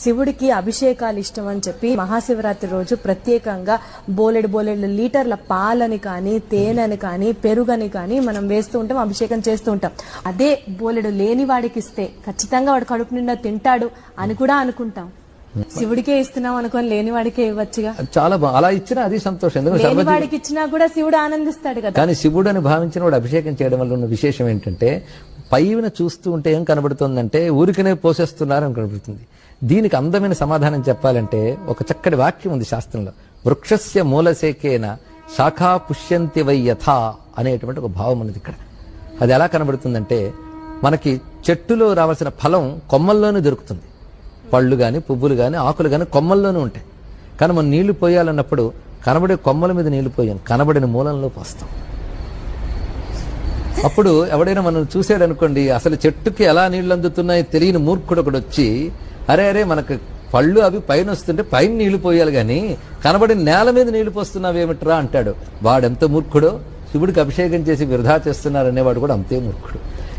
శివుడికి అభిషేకాలు ఇష్టం అని చెప్పి మహాశివరాత్రి రోజు ప్రత్యేకంగా బోలెడు లీటర్ల పాలని కానీ తేనెని కానీ పెరుగని కానీ మనం వేస్తూ ఉంటాం, అభిషేకం చేస్తూ ఉంటాం. అదే బోలెడు లేని వాడికి ఇస్తే ఖచ్చితంగా వాడు కడుపు నిండా తింటాడు అని కూడా అనుకుంటాం. శివుడికే ఇస్తున్నాం అనుకోని లేని వాడికే ఇవ్వచ్చుగా. చాలా అలా ఇచ్చినా అది సంతోషం. లేని వాడికి ఇచ్చినా కూడా శివుడు ఆనందిస్తాడు కదా. కానీ శివుడు అని భావించిన వాడు అభిషేకం చేయడం వల్ల ఉన్న విశేషం ఏంటంటే పైన చూస్తూ ఉంటే ఏం కనబడుతుందంటే ఊరికనే పోసేస్తున్నారని కనబడుతుంది. దీనికి అందమైన సమాధానం చెప్పాలంటే ఒక చక్కటి వాక్యం ఉంది శాస్త్రంలో. వృక్షస్య మూలశేకేన శాఖా పుష్యంతి వై యథా అనేటువంటి ఒక భావం ఉన్నది ఇక్కడ. అది ఎలా కనబడుతుందంటే మనకి చెట్టులో రావాల్సిన ఫలం కొమ్మల్లోనే దొరుకుతుంది. పళ్ళు కానీ పువ్వులు కానీ ఆకులు కానీ కొమ్మల్లోనే ఉంటాయి. కానీ మనం నీళ్లు పోయాలన్నప్పుడు కనబడే కొమ్మల మీద నీళ్లు పోయాం, కనబడిన మూలంలో పోస్తాం. అప్పుడు ఎవడైనా మనం చూసాడు అనుకోండి, అసలు చెట్టుకి ఎలా నీళ్లు అందుతున్నాయో తెలియని మూర్ఖుడు ఒకడు వచ్చి అరే మనకు పళ్ళు అవి పైన వస్తుంటే పైన నీళ్లు పోయాలి కానీ కనబడిన నేల మీద నీళ్లు పోస్తున్నావేమిట్రా అంటాడు. వాడెంత మూర్ఖుడో శివుడికి అభిషేకం చేసి వృధా చేస్తున్నారనేవాడు కూడా అంతే మూర్ఖుడు.